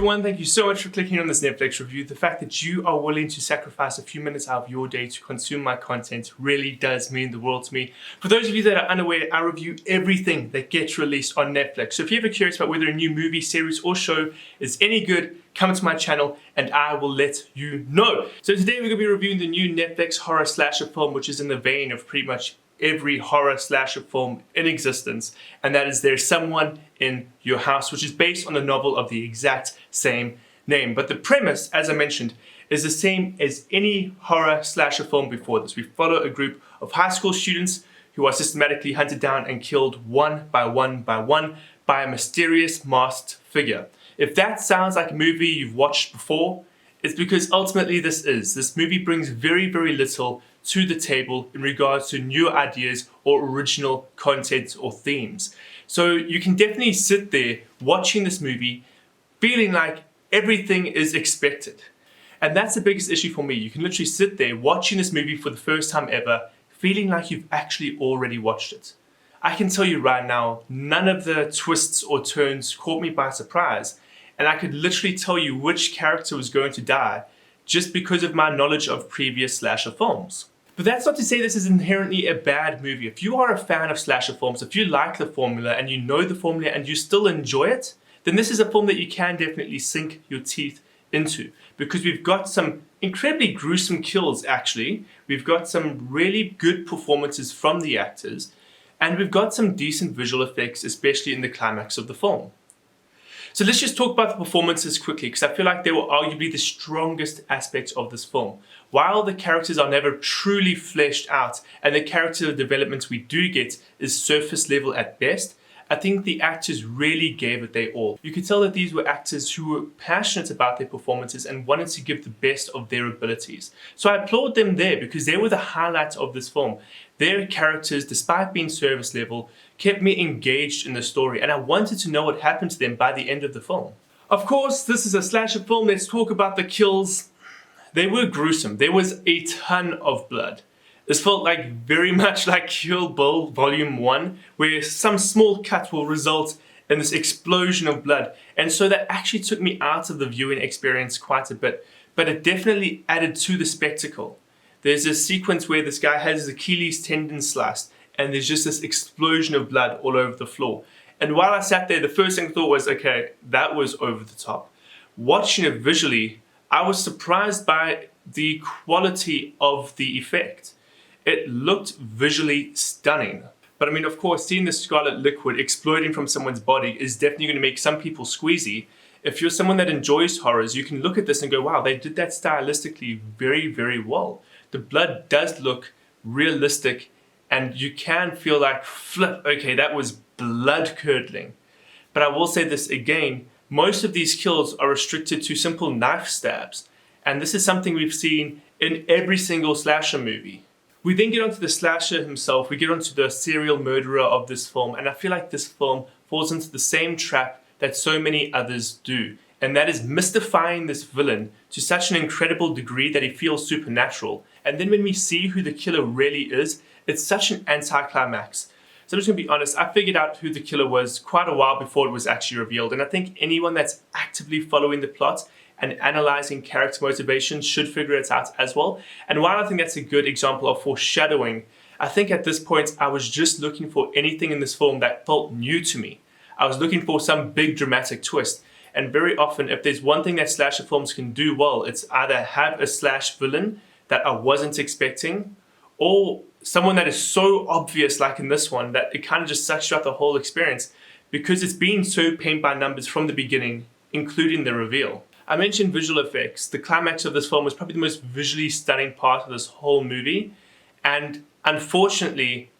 everyone, thank you so much for clicking on this Netflix review. The fact that you are willing to sacrifice a few minutes out of your day to consume my content really does mean the world to me. For those of you that are unaware, I review everything that gets released on Netflix. So if you're ever curious about whether a new movie, series or show is any good, come to my channel and I will let you know. So today we're going to be reviewing the new Netflix horror slasher film, which is in the vein of pretty much every horror slasher film in existence, and that is There's Someone in Your House, which is based on the novel of the exact same name. But the premise, as I mentioned, is the same as any horror slasher film before this. We follow a group of high school students who are systematically hunted down and killed one by a mysterious masked figure. If that sounds like a movie you've watched before, it's because ultimately this movie brings very little to the table in regards to new ideas or original content or themes. So you can definitely sit there watching this movie feeling like everything is expected. And that's the biggest issue for me. You can literally sit there watching this movie for the first time ever feeling like you've actually already watched it. I can tell you right now, none of the twists or turns caught me by surprise, and I could literally tell you which character was going to die just because of my knowledge of previous slasher films. But that's not to say this is inherently a bad movie. If you are a fan of slasher films, if you like the formula and you know the formula and you still enjoy it, then this is a film that you can definitely sink your teeth into, because we've got some incredibly gruesome kills actually, we've got some really good performances from the actors, and we've got some decent visual effects, especially in the climax of the film. So let's just talk about the performances quickly, because I feel like they were arguably the strongest aspects of this film. While the characters are never truly fleshed out and the character development we do get is surface level at best, I think the actors really gave it their all. You could tell that these were actors who were passionate about their performances and wanted to give the best of their abilities. So I applaud them there because they were the highlights of this film. Their characters, despite being service level, kept me engaged in the story and I wanted to know what happened to them by the end of the film. Of course, this is a slasher film. Let's talk about the kills. They were gruesome. There was a ton of blood. This felt like very much like Kill Bill Volume 1, where some small cut will result in this explosion of blood. And so that actually took me out of the viewing experience quite a bit, but it definitely added to the spectacle. There's a sequence where this guy has his Achilles tendon sliced, and there's just this explosion of blood all over the floor. And while I sat there, the first thing I thought was, okay, that was over the top. Watching it visually, I was surprised by the quality of the effect. It looked visually stunning. But I mean, of course, seeing the scarlet liquid exploding from someone's body is definitely going to make some people squeezy. If you're someone that enjoys horrors, you can look at this and go, wow, they did that stylistically very well. The blood does look realistic and you can feel like, flip, okay, that was blood curdling. But I will say this again, most of these kills are restricted to simple knife stabs. And this is something we've seen in every single slasher movie. We then get onto the slasher himself, we get onto the serial murderer of this film, and I feel like this film falls into the same trap that so many others do, and that is mystifying this villain to such an incredible degree that he feels supernatural. And then when we see who the killer really is, it's such an anticlimax. So I'm just going to be honest, I figured out who the killer was quite a while before it was actually revealed, and I think anyone that's actively following the plot and analyzing character motivation should figure it out as well. And while I think that's a good example of foreshadowing, I think at this point I was just looking for anything in this film that felt new to me. I was looking for some big dramatic twist. And very often, if there's one thing that slasher films can do well, it's either have a slash villain that I wasn't expecting, or someone that is so obvious, like in this one, that it kind of just sucks you out the whole experience because it's been so paint by numbers from the beginning, including the reveal. I mentioned visual effects. The climax of this film was probably the most visually stunning part of this whole movie. And unfortunately,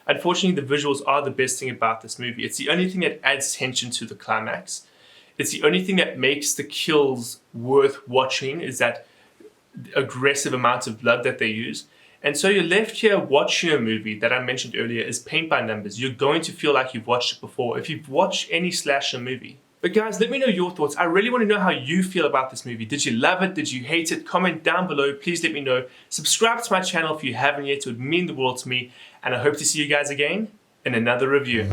the visuals are the best thing about this movie. It's the only thing that adds tension to the climax. It's the only thing that makes the kills worth watching, is that aggressive amount of blood that they use. And so you're left here watching a movie that I mentioned earlier is paint by numbers. You're going to feel like you've watched it before if you've watched any slasher movie. But guys, let me know your thoughts. I really want to know how you feel about this movie. Did you love it? Did you hate it? Comment down below. Please let me know. Subscribe to my channel if you haven't yet. It would mean the world to me. And I hope to see you guys again in another review.